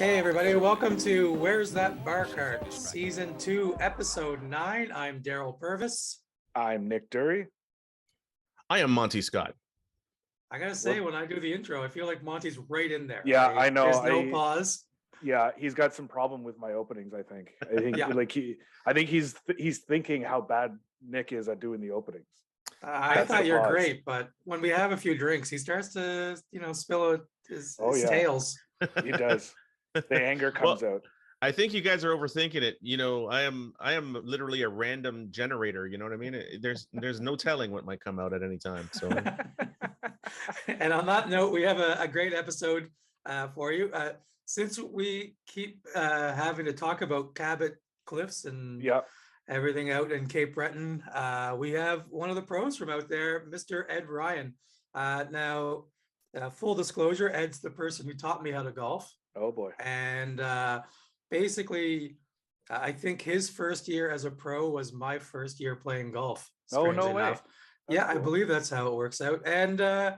Hey everybody, welcome to Where's That Bar Cart? Season 2, Episode 9. I'm Daryl Purvis. I'm Nick Dury. I am Monty Scott. I gotta say, when I do the intro, I feel like Monty's right in there. Yeah, Like, I know. There's no pause. Yeah, he's got some problem with my openings. I think Yeah. I think he's thinking how bad Nick is at doing the openings. I That's thought the you're pause. great, but when we have a few drinks, he starts to, spill out his yeah. tails. He does. The anger comes out. I think you guys are overthinking it. You know, I am literally a random generator. You know what I mean? There's no telling what might come out at any time. So, And on that note, we have a great episode for you. Since we keep having to talk about Cabot Cliffs and Yeah. everything out in Cape Breton, we have one of the pros from out there, Mr. Ed Ryan. Now, full disclosure, Ed's the person who taught me how to golf. Oh boy. And basically, I think his first year as a pro was my first year playing golf. Oh, no strangely way. enough. Yeah, I believe that's how it works out. And I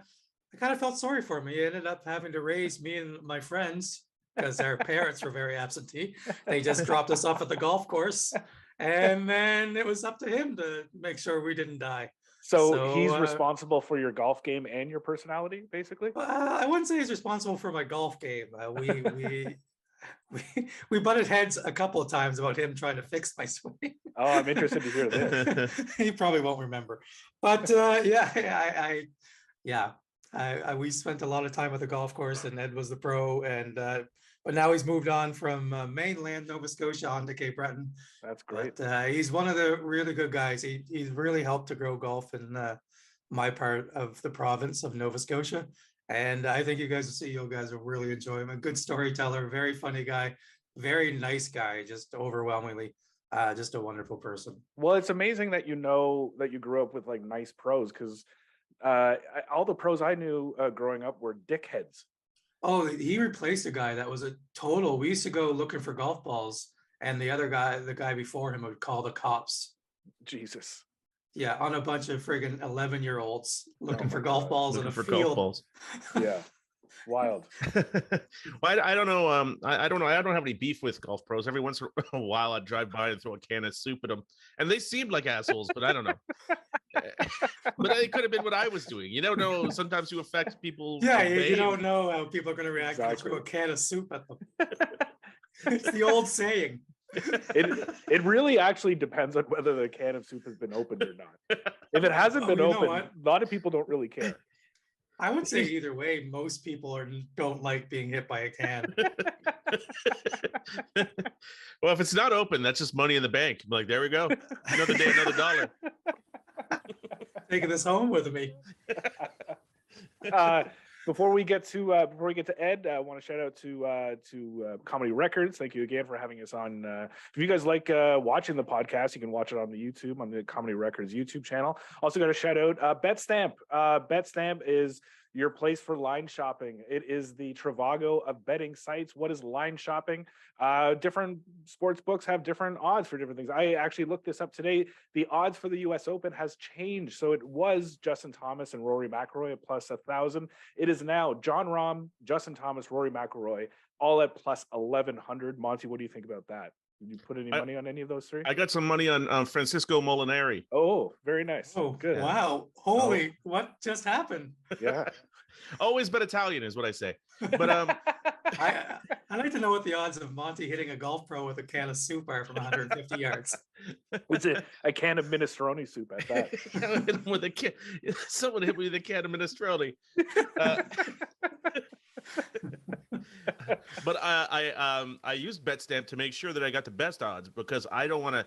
kind of felt sorry for him. He ended up having to raise me and my friends because our parents were very absentee. They just dropped us off at the golf course. And then it was up to him to make sure we didn't die. So he's responsible for your golf game and your personality, basically? I wouldn't say he's responsible for my golf game. We butted heads a couple of times about him trying to fix my swing. Oh, I'm interested to hear this. He probably won't remember, but we spent a lot of time at the golf course, and Ed was the pro, and but now he's moved on from mainland Nova Scotia on to Cape Breton. That's great. But, he's one of the really good guys. He's really helped to grow golf in my part of the province of Nova Scotia. And I think you guys will really enjoy him. A good storyteller, very funny guy, very nice guy, just overwhelmingly, just a wonderful person. Well, it's amazing that you know that you grew up with like nice pros, because all the pros I knew growing up were dickheads. Oh, he replaced a guy that was a total. We used to go looking for golf balls, and the guy before him would call the cops. Jesus. Yeah, on a bunch of friggin' 11-year-olds looking for golf balls in a field. Golf balls. Yeah. Wild. Well, I don't know. I don't know. I don't have any beef with golf pros. Every once in a while, I'd drive by and throw a can of soup at them, and they seemed like assholes. But I don't know. But it could have been what I was doing. You don't know. Sometimes you affect people. Yeah, you don't know how people are going to react when you throw a can of soup at them. It's the old saying. It really actually depends on whether the can of soup has been opened or not. If it hasn't been opened, a lot of people don't really care. I would say either way, most people don't like being hit by a can. Well, if it's not open, that's just money in the bank. I'm like, there we go. Another day, another dollar. Taking this home with me. Before we get to Ed, I want to shout out to Comedy Records. Thank you again for having us on. If you guys like watching the podcast, you can watch it on the YouTube, on the Comedy Records YouTube channel. Also got to shout out BetStamp. BetStamp is your place for line shopping. It is the Trivago of betting sites. What is line shopping? Different sports books have different odds for different things. I actually looked this up today. The odds for the US Open has changed. So it was Justin Thomas and Rory McIlroy at plus 1,000. It is now Jon Rahm, Justin Thomas, Rory McIlroy, all at plus 1,100. Monty, what do you think about that? Did you put any money on any of those three? I got some money on Francisco Molinari. Oh, very nice. Oh, good. Wow. Holy, what just happened? Yeah. Always bet Italian is what I say. But I'd like to know what the odds of Monty hitting a golf pro with a can of soup are from 150 yards. It's a can of minestrone soup at that. With a can, someone hit me with a can of minestrone. But I used BetStamp to make sure that I got the best odds, because I don't want to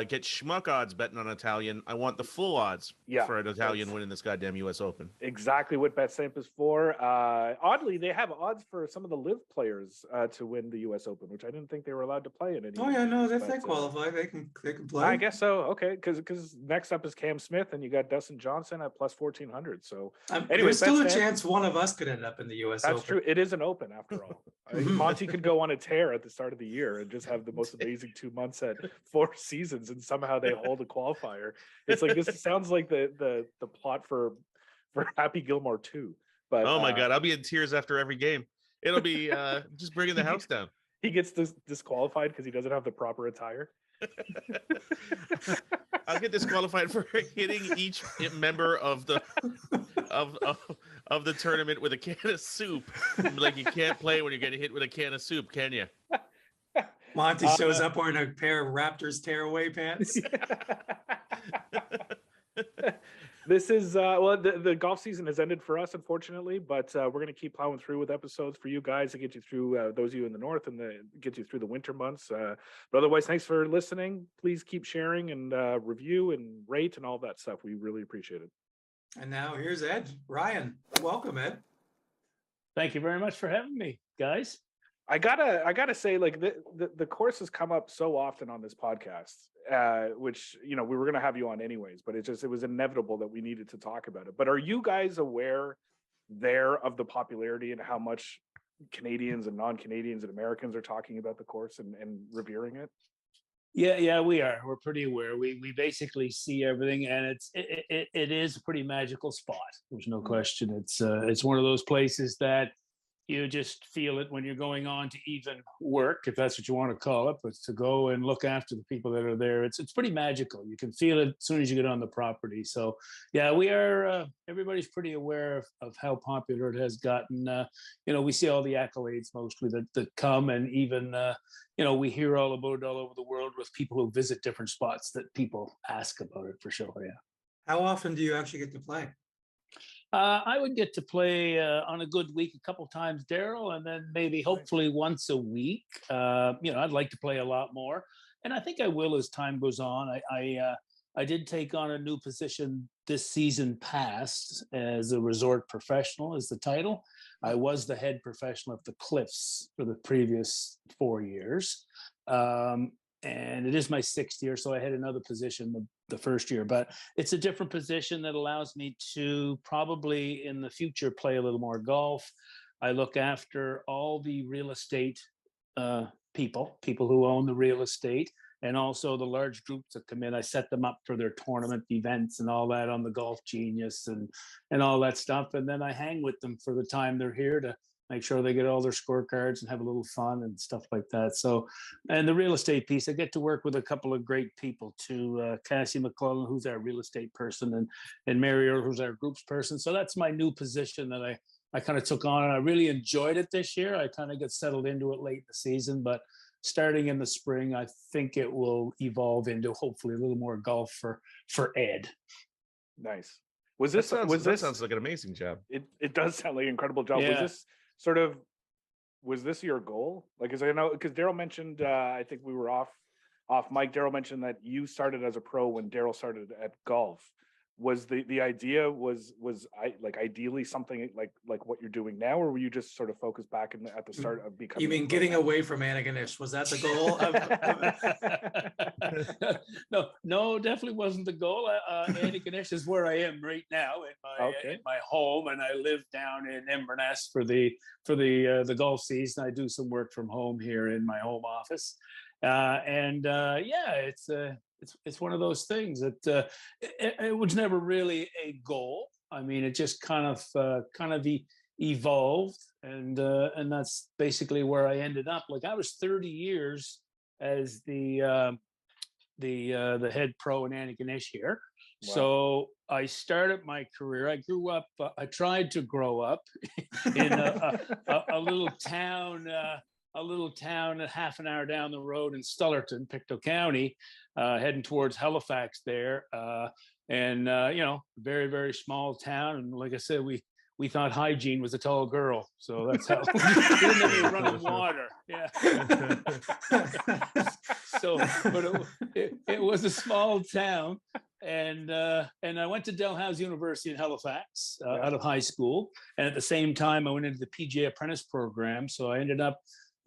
get schmuck odds betting on Italian. I want the full odds for an Italian winning this goddamn US Open. Exactly what BetStamp is for. Oddly, they have odds for some of the live players to win the US Open, which I didn't think they were allowed to play in any. Oh yeah, no, if they qualify, they can play. I guess so. Okay, because next up is Cam Smith, and you got Dustin Johnson at plus 1,400. So anyway, there's still a chance one of us could end up in the US Open. That's true. It is an Open after all. Monty could go on a tear at the start of the year and just have the most amazing 2 months at 4 seasons, and somehow they hold a qualifier. It's like, this sounds like the plot for Happy Gilmore 2. But oh my god, I'll be in tears after every game. It'll be just bringing the house down. He gets disqualified because he doesn't have the proper attire. I'll get disqualified for hitting each member of the of the tournament with a can of soup. Like, you can't play when you're getting hit with a can of soup, can you? Monty shows up wearing a pair of Raptors tearaway pants. This is well, the golf season has ended for us, unfortunately, but we're going to keep plowing through with episodes for you guys to get you through those of you in the north and get you through the winter months. But otherwise, thanks for listening. Please keep sharing and review and rate and all that stuff. We really appreciate it. And now here's Ed. Ryan, welcome, Ed. Thank you very much for having me, guys. I gotta say, like, the course has come up so often on this podcast, which, you know, we were gonna have you on anyways, but it was inevitable that we needed to talk about it. But are you guys aware of the popularity and how much Canadians and non-Canadians and Americans are talking about the course and revering it? Yeah, we are. We're pretty aware. We basically see everything, and it is a pretty magical spot. There's no question. It's one of those places that you just feel it when you're going on to even work, if that's what you want to call it, but to go and look after the people that are there, it's pretty magical. You can feel it as soon as you get on the property. So yeah, we are, everybody's pretty aware of how popular it has gotten. You know, we see all the accolades mostly that come, and even, you know, we hear all about it all over the world with people who visit different spots that people ask about it for sure, yeah. How often do you actually get to play? I would get to play on a good week a couple times, Daryl, and then maybe hopefully once a week. You know, I'd like to play a lot more, and I think I will as time goes on. I did take on a new position this season past as a resort professional, is the title. I was the head professional of the Cliffs for the previous 4 years. And it is my 6th year, so I had another position the first year, but it's a different position that allows me to probably in the future play a little more golf. I look after all the real estate people who own the real estate, and also the large groups that come in. I set them up for their tournament events and all that on the Golf Genius and all that stuff, and then I hang with them for the time they're here to make sure they get all their scorecards and have a little fun and stuff like that. So, and the real estate piece, I get to work with a couple of great people too. Cassie McClellan, who's our real estate person, and Mary Earl, who's our groups person. So that's my new position that I kind of took on, and I really enjoyed it this year. I kind of got settled into it late in the season, but starting in the spring, I think it will evolve into hopefully a little more golf for Ed. Nice. That sounds like an amazing job. It does sound like an incredible job. Yeah. Was this your goal? Like, because I know, because Daryl mentioned, I think we were off mic. Daryl mentioned that you started as a pro when Daryl started at golf. Was the idea was ideally something like what you're doing now, or were you just sort of focused back at the start of becoming? You mean getting away from Antigonish? Was that the goal? No, definitely wasn't the goal. Antigonish is where I am right now in my home, and I live down in Inverness for the golf season. I do some work from home here in my home office, yeah, it's one of those things that it was never really a goal. I mean, it just kind of evolved, and that's basically where I ended up. Like, I was 30 years as the head pro in Antigonish here. Wow. So I started my career. I grew up. I tried to grow up in a little town. A little town at half an hour down the road in Stullerton, Pictou County, heading towards Halifax there. And you know, very, very small town. And like I said, we thought hygiene was a tall girl. So that's how we didn't have any running water. Yeah. So, but it was a small town. And I went to Dalhousie University in Halifax out of high school. And at the same time, I went into the PGA apprentice program. So I ended up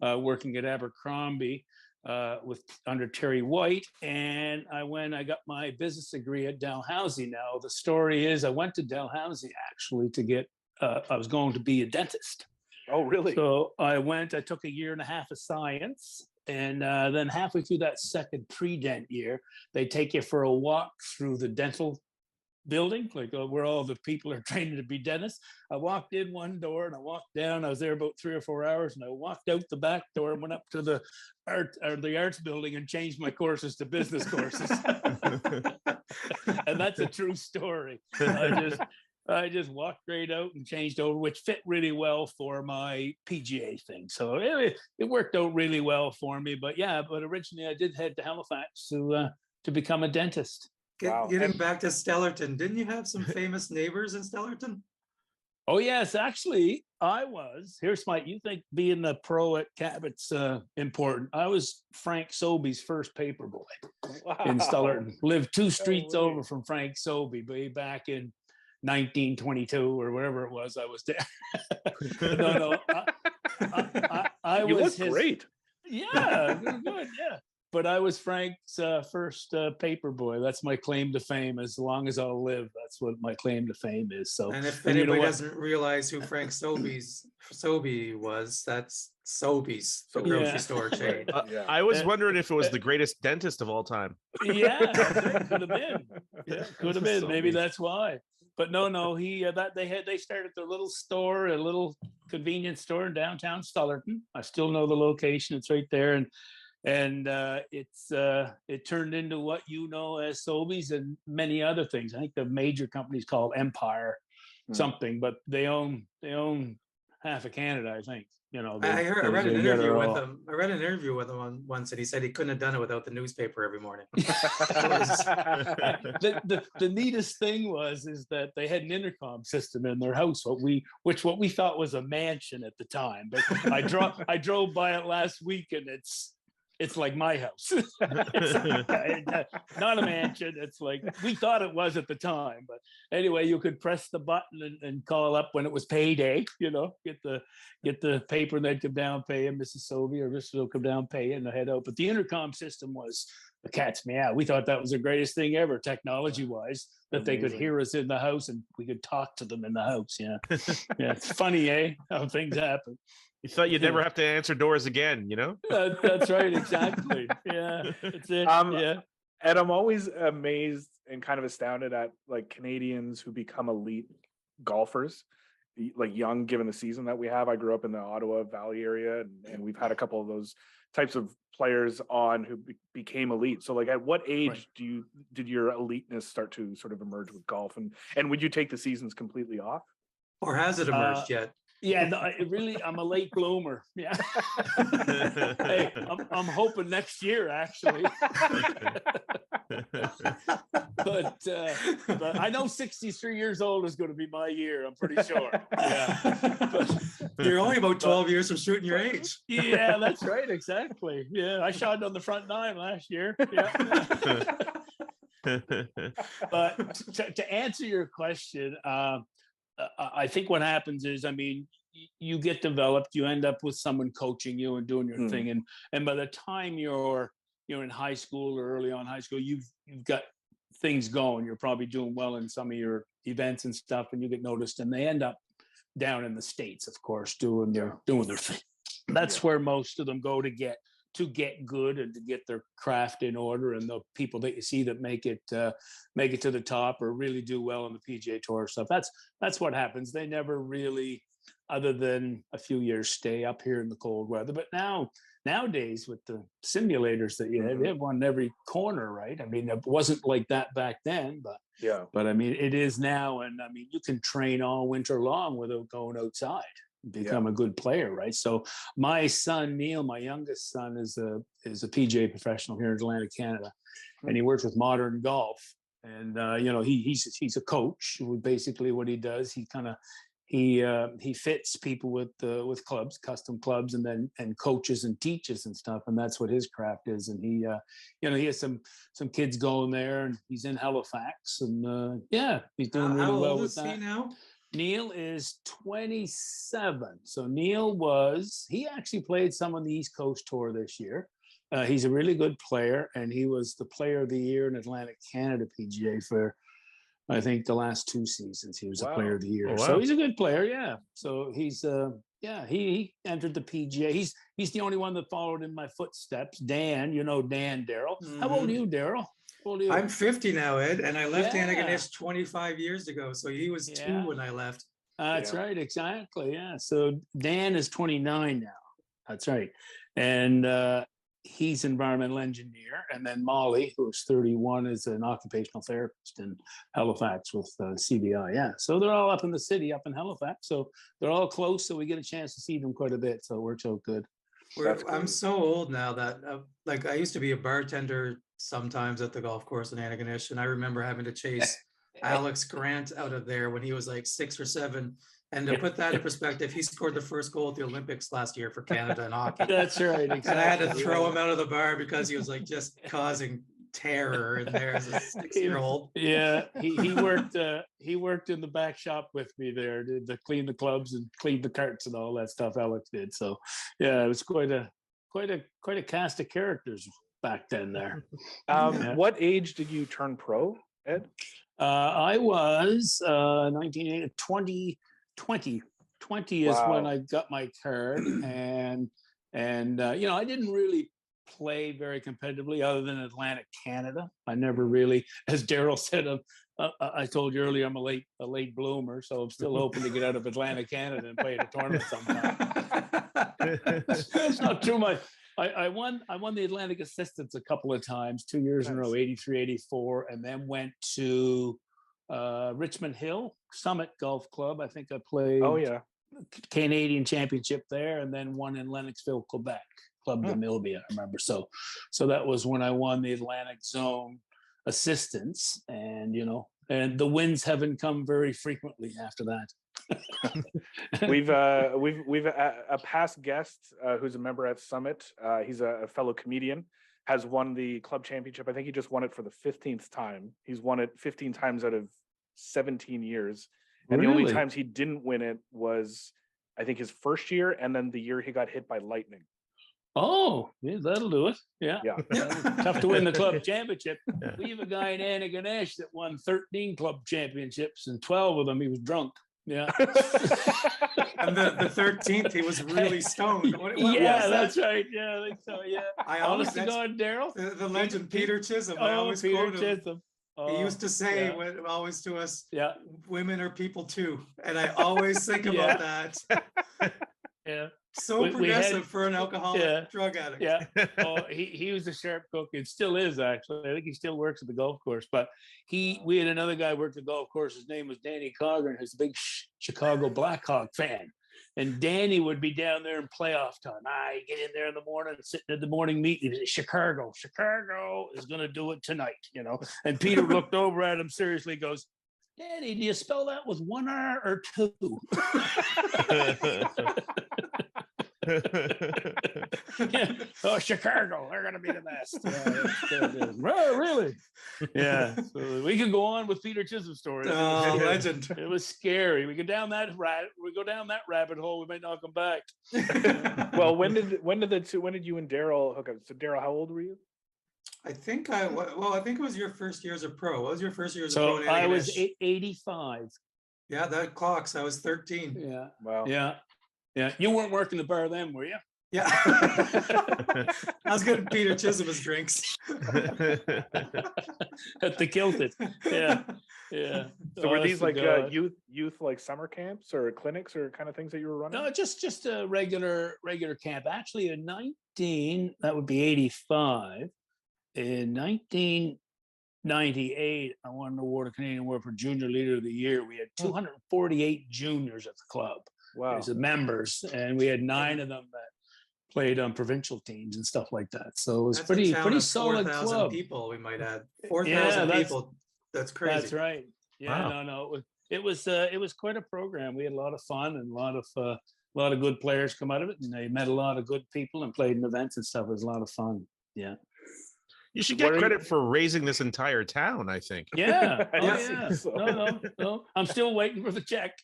working at Abercrombie under Terry White, and I got my business degree at Dalhousie. Now the story is I went to Dalhousie actually to get I was going to be a dentist. Oh, really? So I took a year and a half of science, and then halfway through that second pre-dent year, they take you for a walk through the dental building, like where all the people are training to be dentists. I walked in one door and I walked down. I was there about 3 or 4 hours, and I walked out the back door and went up to the arts building and changed my courses to business courses. And that's a true story. I just walked right out and changed over, which fit really well for my PGA thing. So it worked out really well for me. But originally I did head to Halifax to become a dentist. Getting back to Stellarton, didn't you have some famous neighbors in Stellarton? Oh yes, actually, I was. You think being a pro at Cabot's important? I was Frank Sobey's first paper boy in Stellarton. Lived 2 streets over from Frank Sobey, back in 1922 or whatever it was. I was there. No, I you was look great. Yeah, good. Yeah. But I was Frank's first paper boy. That's my claim to fame. As long as I'll live, that's what my claim to fame is. So, and if anybody doesn't realize who Frank Sobey was, that's Sobeys, the grocery store chain. I was wondering if it was the greatest dentist of all time. Yeah, could have been. Yeah, could have been. Maybe that's why. But no. They started their little store, a little convenience store in downtown Stellarton. I still know the location. It's right there, and it turned into what you know as Sobeys and many other things. I think the major company's called Empire something, but they own half of Canada, I think. I read an interview with him. I read an interview with him once, and he said he couldn't have done it without the newspaper every morning. The neatest thing is that they had an intercom system in their house, what we thought was a mansion at the time. But I drove by it last week, and it's like my house. It's not a mansion. It's like we thought it was at the time. But anyway, you could press the button and call up when it was payday, get the paper, and they'd come down, pay him, Mrs. Sobey or Mr. will come down, pay, and head out. But the intercom system was the cat's meow. We thought that was the greatest thing ever, technology-wise, that they could hear us in the house and we could talk to them in the house. Yeah. Yeah, it's funny, how things happen. You thought you'd never have to answer doors again, That's right, exactly. Yeah, that's it. Yeah. And I'm always amazed and kind of astounded at like Canadians who become elite golfers, like young, given the season that we have. I grew up in the Ottawa Valley area, and we've had a couple of those types of players on who became elite. So like at what age did your eliteness start to sort of emerge with golf? And would you take the seasons completely off? Or has it emerged yet? Yeah, no, I'm a late bloomer. Yeah. Hey, I'm hoping next year, actually. But I know 63 years old is going to be my year. I'm pretty sure. Yeah. You're only about 12 years from shooting your age. Yeah, that's right. Exactly. Yeah, I shot on the front 9 last year. Yeah. But to answer your question, I think what happens is, you get developed, you end up with someone coaching you and doing your thing. And by the time you're in high school or early on high school, you've got things going. You're probably doing well in some of your events and stuff, and you get noticed, and they end up down in the States, of course, doing their thing. That's where most of them go to get good and to get their craft in order. And the people that you see that make it to the top or really do well on the PGA Tour stuff, that's what happens. They never really, other than a few years, stay up here in the cold weather. But nowadays with the simulators that you have, they have one in every corner, right? It wasn't like that back then, but it is now. And you can train all winter long without going outside. Become a good player, right? So my son Neil, my youngest son, is a PGA professional here in Atlantic Canada, and he works with Modern Golf. And he's a coach. Basically, what he does, he fits people with clubs, custom clubs, and coaches and teaches and stuff. And that's what his craft is. And he has some kids going there, and he's in Halifax, and he's doing really well with that. How old is he now? Neil is 27. So he actually played some on the East Coast Tour this year. He's a really good player, and he was the player of the year in Atlantic Canada PGA for, I think, the last 2 seasons. He was a player of the year. So he's a good player, yeah. So he's he entered the PGA. He's the only one that followed in my footsteps. Dan, Dan Darrell. How old are you, Darrell? old are you? I'm 50 now, Ed, and I left Yeah. Antigonish 25 years ago. So he was Yeah. 2 when I left. That's Yeah. right, exactly. Yeah. So Dan is 29 now. That's right. And he's environmental engineer. And then Molly, who's 31, is an occupational therapist in Halifax with CBI. Yeah. So they're all up in the city, up in Halifax. So they're all close. So we get a chance to see them quite a bit. So it works out good. That's I'm great. so old now that like I used to be a bartender sometimes at the golf course in Antigonish, and I remember having to chase Alex Grant out of there when he was like 6 or 7. And to put that in perspective, he scored the first goal at the Olympics last year for Canada in hockey. That's right. Exactly. And I had to throw him out of the bar because he was like just causing terror in there as a 6-year-old. Yeah, he worked in the back shop with me there to clean the clubs and clean the carts and all that stuff Alex did. So yeah, it was quite a cast of characters back then there. Yeah. What age did you turn pro, Ed? I was 20 is when Wow. I got my card, and you know, I didn't really play very competitively other than Atlantic Canada. I never really, as Daryl said, I told you earlier, I'm a late bloomer, so I'm still hoping to get out of Atlantic Canada and play at a tournament sometime. It's not too much. I won the Atlantic Assistants a couple of times, 2 years in a row, Nice. 83, 84, and then went to Richmond Hill Summit Golf Club. I think I played Oh yeah. Canadian Championship there, and then one in Lennoxville, Quebec, Club de Milby, I remember. So that was when I won the Atlantic Zone Assistance, and you know, and the wins haven't come very frequently after that. We've a past guest who's a member at Summit. He's a fellow comedian. Has won the club championship. I think he just won it for the 15th time. He's won it 15 times out of 17 years. And the only Really? times he didn't win it was, I think, his first year and then the year he got hit by lightning. Oh, yeah, that'll do it. Yeah. Yeah. Tough to win the club championship. We have a guy in Antigonish that won 13 club championships, and 12 of them he was drunk. Yeah. And the 13th, he was really stoned. What was Yeah, that? that's right. Yeah, I think so. Yeah. I always, Honest to that's God, Daryl. the legend Peter Chisholm. I Oh, always Peter quote him. Chisholm. He Oh, used to say yeah. always to us, Yeah, women are people too. And I always think about that. yeah, So We had- progressive for an alcoholic Yeah. drug addict. yeah. Oh, he was a sharp cook and still is, actually. I think he still works at the golf course. But we had another guy work the golf course. His name was Danny Coggin, who's a big Chicago Blackhawk fan. And Danny would be down there in playoff time. You get in there in the morning, sitting at the morning meeting. He'd say, Chicago is going to do it tonight, you know. And Peter looked over at him seriously, goes, Danny, do you spell that with 1 R or 2? Yeah. Oh, Chicago, they're going to be the best. Oh, really? Yeah. So we can go on with Peter Chisholm stories. Oh, legend. It was scary. We go down that rabbit hole. We might not come back. Well, when did you and Daryl hook up? So Daryl, how old were you? I think I think it was your first year as a pro. What was your first year as a So pro? in I was Antigonish? 85. Yeah, that clocks. I was 13. Yeah. Wow. Yeah. Yeah. You weren't working the bar then, were you? Yeah. I was getting Peter Chisholm his drinks. At the Kilted. Yeah. Yeah. So were Oh, these that's like the God. youth like summer camps or clinics or kind of things that you were running? No, just a regular camp. Actually, that would be 85. In 1998, I won an award, a Canadian Award for Junior Leader of the Year. We had 248 juniors at the club Wow. as members, and we had 9 of them that played on provincial teams and stuff like that. So it was That's a town pretty of solid 4,000 club. people, we might add. 4,000 that's- people. That's crazy. That's right. Yeah, Wow. no, it was quite a program. We had a lot of fun and a lot of good players come out of it, and they met a lot of good people and played in events and stuff. It was a lot of fun. Yeah. You should What get are you- credit for raising this entire town, I think. Yeah. Oh, I yeah. think so. No. I'm still waiting for the check.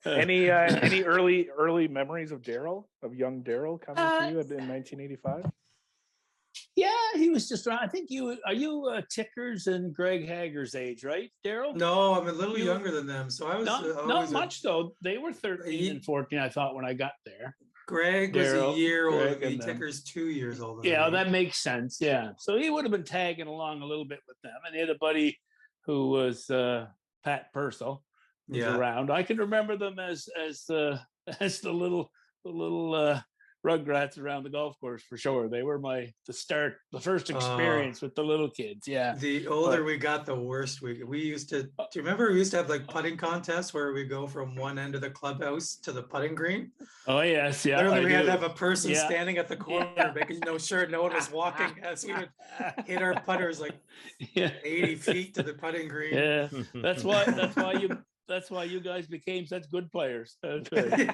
Any early memories of Daryl, of young Daryl coming to you in 1985? Yeah, he was just around. I think are you Tickers and Greg Hager's age, right, Daryl? No, I'm a little You- younger than them. So I was Not always much though. They were 13 Ye- and 14, I thought, when I got there. Greg was a Daryl, year older. Greg, The and them. Ticker's 2 years older. Yeah, than me. that makes sense. Yeah. So he would have been tagging along a little bit with them. And he had a buddy who was Pat Purcell was Yeah. around. I can remember them as as the little rugrats around the golf course for sure. They were the first experience with the little kids. Yeah. The older But- we got, the worse we used to. Do you remember we used to have like putting contests where we go from one end of the clubhouse to the putting green? Oh yes, yeah. Literally, I we had to do. have a person Yeah. standing at the corner, Yeah. making sure no one was walking as we would hit our putters like Yeah. 80 feet to the putting green. Yeah. That's why you guys became such good players. That's right.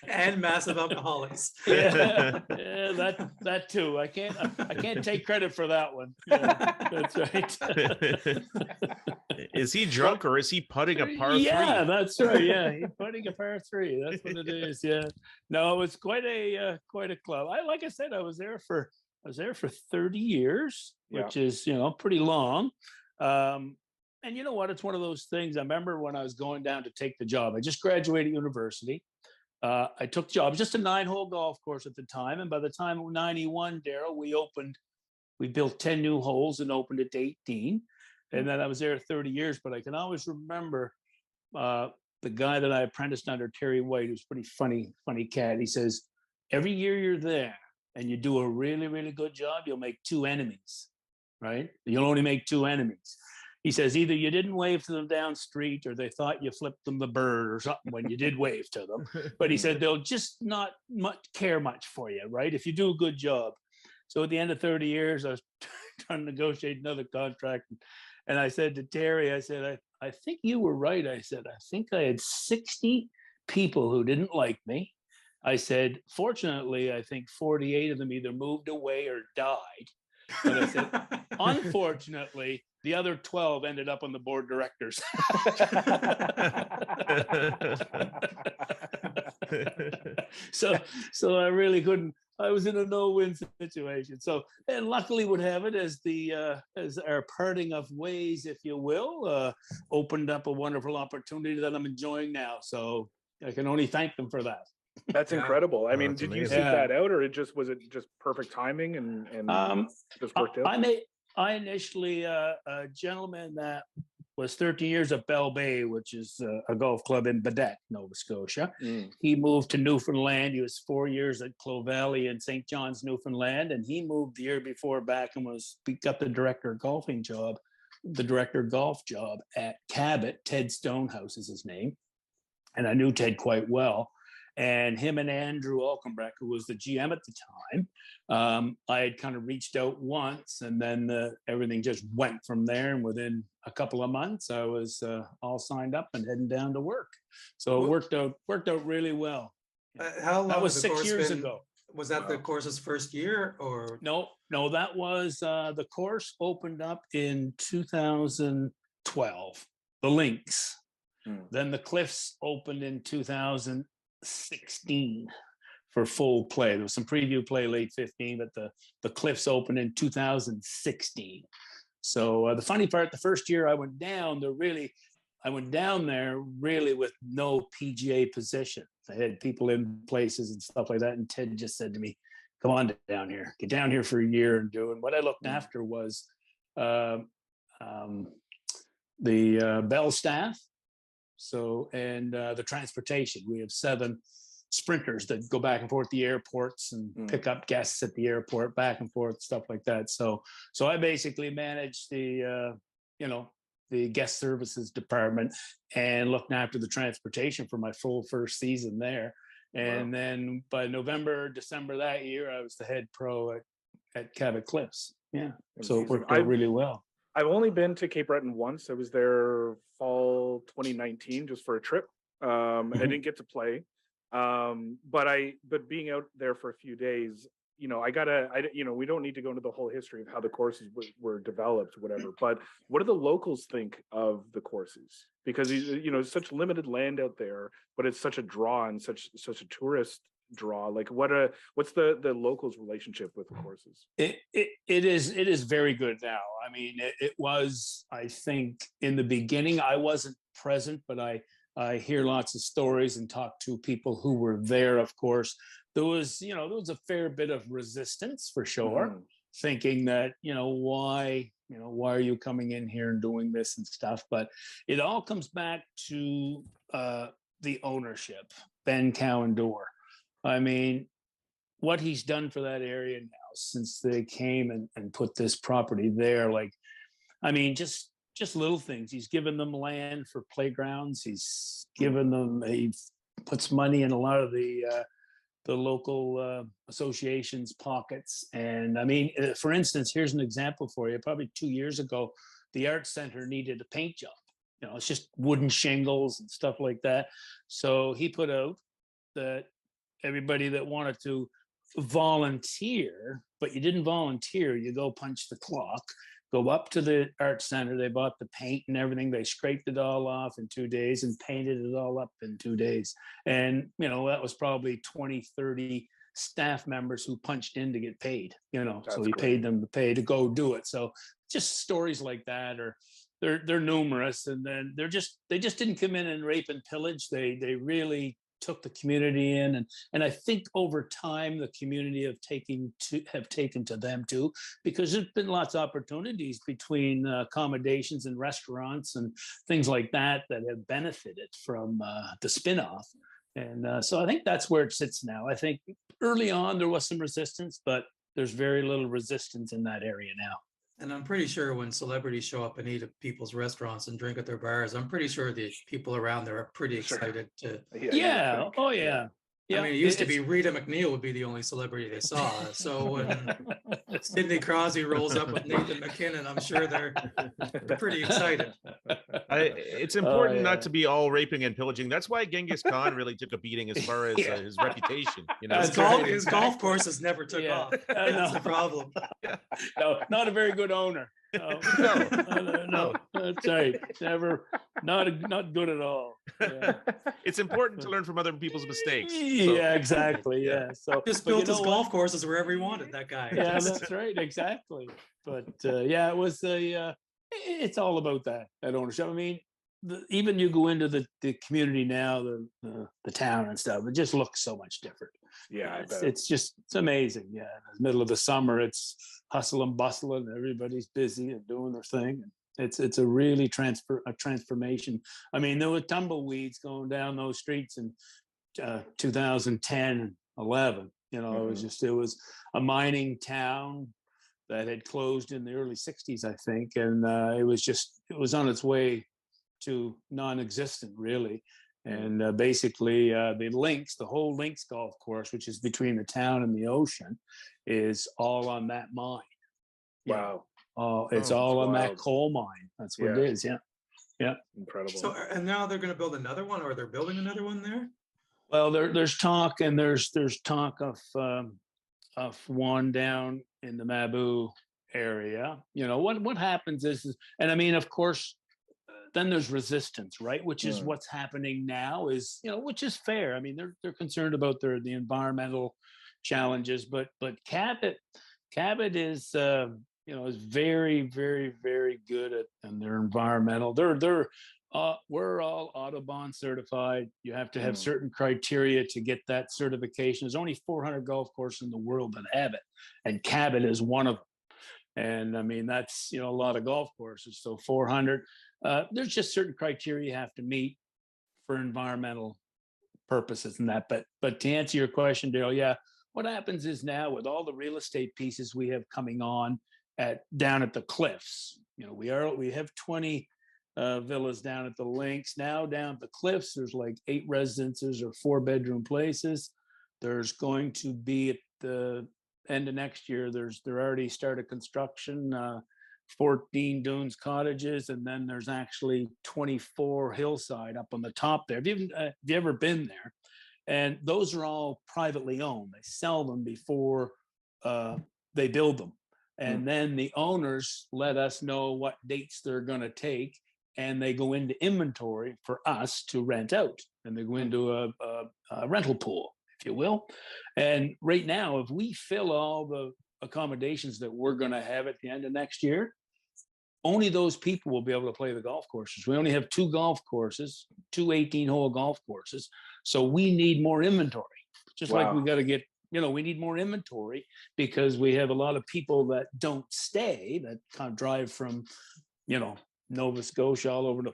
And massive alcoholics. Yeah, that too. I can't take credit for that one. Yeah, that's right. Is he drunk or is he putting a par Yeah, three? that's right. Yeah, he's putting a par three. That's what it is. Yeah. No, it's quite a club. Like I said, I was there for 30 years, Yeah. which is pretty long. And you know what? It's one of those things. I remember when I was going down to take the job. I just graduated university. I took the job. It was just a 9-hole golf course at the time. And by the time of 91, Daryl, we built 10 new holes and opened it to 18. And then I was there 30 years. But I can always remember the guy that I apprenticed under, Terry White, who's a pretty funny cat. He says, every year you're there and you do a really, really good job, you'll make 2 enemies, right? You'll only make 2 enemies. He says either you didn't wave to them down street or they thought you flipped them the bird or something when you did wave to them. But he said they'll just not care much for you, right? If you do a good job. So at the end of 30 years, I was trying to negotiate another contract. And I said to Terry, I said, I think you were right. I said, I think I had 60 people who didn't like me. I said, fortunately, I think 48 of them either moved away or died. But I said, unfortunately, the other 12 ended up on the board directors. so I really couldn't. I was in a no-win situation. So, and luckily would have it as as our parting of ways, if you will, opened up a wonderful opportunity that I'm enjoying now. So I can only thank them for that. That's Yeah. incredible. I Oh, mean, that's did you amazing. seek Yeah. that out, or was it just perfect timing and just worked out? I initially a gentleman that was 13 years at Bell Bay, which is a golf club in Badette, Nova Scotia. Mm. He moved to Newfoundland. He was 4 years at Clow Valley in St. John's, Newfoundland, and he moved the year before back and got the director of golf job at Cabot. Ted Stonehouse is his name, and I knew Ted quite well. And him and Andrew Alkenbrecht, who was the GM at the time, I had kind of reached out once, and then everything just went from there. And within a couple of months, I was all signed up and heading down to work. So it worked out really well. How long That was has the 6 course years been- ago. Was that the course's first year or? No, that was the course opened up in 2012. The Links. Then the Cliffs opened in 2016 for full play. There was some preview play late 15, but the Cliffs opened in 2016. So the funny part, the first year I went down there really with no PGA position. I had people in places and stuff like that. And Ted just said to me, come on down here, get down here for a year and do it. What I looked after was the Bell staff. So, and the transportation. We have 7 sprinters that go back and forth the airports and pick up guests at the airport, back and forth, stuff like that. So I basically managed the guest services department and looked after the transportation for my full first season there. And then by November, December that year, I was the head pro at Cabot Cliffs. Yeah. So it worked out really well. I've only been to Cape Breton once. I was there fall 2019 just for a trip. I didn't get to play, but being out there for a few days, we don't need to go into the whole history of how the courses were developed, whatever. But what do the locals think of the courses? Because it's such limited land out there, but it's such a draw and such a tourist draw. Like what's the locals' relationship with the courses? It is very good now. I mean, it was, I think in the beginning I wasn't present, but I I hear lots of stories and talk to people who were there. Of course, there was, there was a fair bit of resistance for sure, Mhm. thinking that, why are you coming in here and doing this and stuff? But it all comes back to the ownership, Ben Cowan-Dore. I mean, what he's done for that area now since they came and put this property there, like, I mean, just little things. He's given them land for playgrounds. He puts money in a lot of the local associations pockets. And I mean, for instance, here's an example for you. Probably 2 years ago, the art center needed a paint job. It's just wooden shingles and stuff like that. So he put out that everybody that wanted to volunteer, but you didn't volunteer, you go punch the clock, go up to the art center. They bought the paint and everything. They scraped it all off in 2 days and painted it all up in 2 days. And, that was probably 20, 30 staff members who punched in to get paid, so That's he great. paid them to pay to go do it. So just stories like that are, they're numerous. And then they just didn't come in and rape and pillage. They really took the community in, and I think over time the community have taken to them too, because there's been lots of opportunities between accommodations and restaurants and things like that have benefited from the spinoff. And so I think that's where it sits now. I think early on there was some resistance, but there's very little resistance in that area now. And I'm pretty sure when celebrities show up and eat at people's restaurants and drink at their bars, I'm pretty sure the people around there are pretty Sure. excited to. you would Yeah. think. Oh yeah. I mean, it used to be Rita McNeil would be the only celebrity they saw. So when Sidney Crosby rolls up with Nathan McKinnon, I'm sure they're pretty excited. It's important yeah. not to be all raping and pillaging. That's why Genghis Khan really took a beating as far as Yeah. his reputation. His, That's right, his golf courses never took Yeah. off. That's the problem. No, not a very good owner. No, no, that's right. Never, not good at all. Yeah, It's important to learn from other people's mistakes. So, yeah, exactly. Yeah. Yeah. So Just but you built his know golf what? courses wherever he wanted, that guy. Yeah, Just- that's right. Exactly. But yeah, it was it's all about that ownership. I mean, even you go into the community now, the town and stuff, it just looks so much different. Yeah, I it's, bet. it's amazing. Yeah, in the middle of the summer, it's hustle and bustle, and everybody's busy and doing their thing. And it's a really transformation. I mean, there were tumbleweeds going down those streets in 2010, 11. It was a mining town that had closed in the early 60s, I think, and it was on its way to non-existent, really. And basically, the whole Links golf course, which is between the town and the ocean, is all on that mine. Wow. It's Oh, all that's on that wild. coal mine. That's what Yeah. it is. Yeah. Incredible. So, and now they're going to build another one, or they're building another one there? Well, there's talk, and there's talk of one down in the Mabu area. What happens is, and I mean, of course, then there's resistance, right? Which is what's happening now. Is which is fair. I mean, they're concerned about the environmental challenges, but Cabot is is very, very, very good at and their environmental. We're all Audubon certified. You have to have certain criteria to get that certification. There's only 400 golf courses in the world that have it, and Cabot is one of them. And I mean, that's a lot of golf courses. So 400. There's just certain criteria you have to meet for environmental purposes and that. But to answer your question, Daryl, yeah, what happens is now with all the real estate pieces we have coming on down at the cliffs, we have 20 villas down at the Links. Now down at the cliffs, there's like 8 residences or 4-bedroom places. There's going to be at the end of next year, they're already started construction, 14 Dunes cottages, and then there's actually 24 Hillside up on the top there. Have you ever been there? And those are all privately owned. They sell them before they build them. And then the owners let us know what dates they're going to take, and they go into inventory for us to rent out. And they go into a rental pool, if you will. And right now, if we fill all the accommodations that we're going to have at the end of next year, only those people will be able to play the golf courses. We only have 2 golf courses, 2 18-hole golf courses. So we need more inventory. Just like we Wow. got to get, we need more inventory because we have a lot of people that don't stay, that can't drive from, Nova Scotia all over to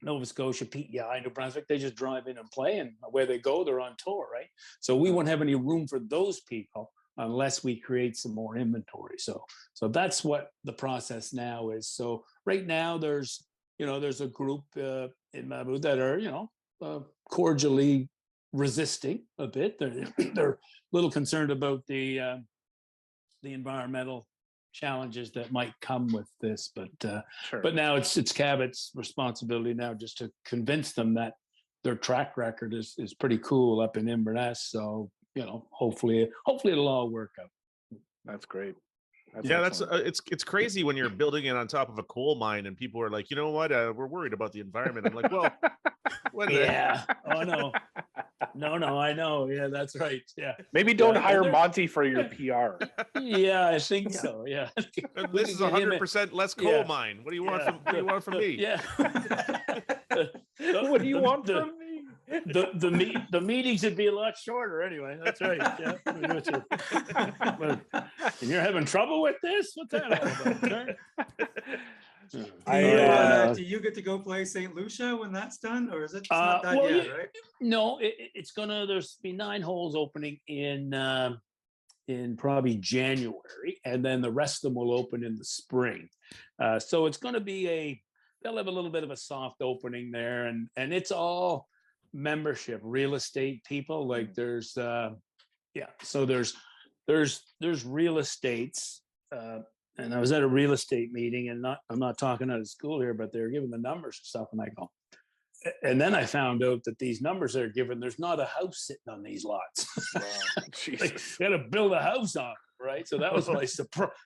Nova Scotia, PEI, New Brunswick. They just drive in and play, and where they go, they're on tour, right? So we won't have any room for those people unless we create some more inventory. So that's what the process now is. So right now there's a group in Mabu that are, cordially resisting a bit. They're a little concerned about the environmental challenges that might come with this, Sure. but now it's Cabot's responsibility now just to convince them that their track record is pretty cool up in Inverness. So hopefully it'll all work out. That's great. That's excellent. it's crazy when you're building it on top of a coal mine and people are like, you know what, we're worried about the environment. I'm like, well, Yeah. Oh no. No, I know. Yeah, that's right. Yeah. Maybe don't Yeah, hire they're- Monty for your PR. Yeah, I think so. Yeah. We this is can get him 100% less coal yeah. mine. What do you want Yeah. from What do you want from me? Yeah. What do you want the, from me? the meetings would be a lot shorter anyway. That's right. Yeah. But you're having trouble with this? What's that all about? Right? Do you get to go play St. Lucia when that's done, or is it it's not done well, yet, yeah. right? No, there's be 9 holes opening in probably January, and then the rest of them will open in the spring. So it's going to be they'll have a little bit of a soft opening there, and it's all membership, real estate people. Like there's so there's real estates. And I was at a real estate meeting, and I'm not talking out of school here, but they're giving the numbers and stuff, and I go, and then I found out that these numbers they're given, there's not a house sitting on these lots. Wow. Like, Jesus. got to build a house on it, right? So that was my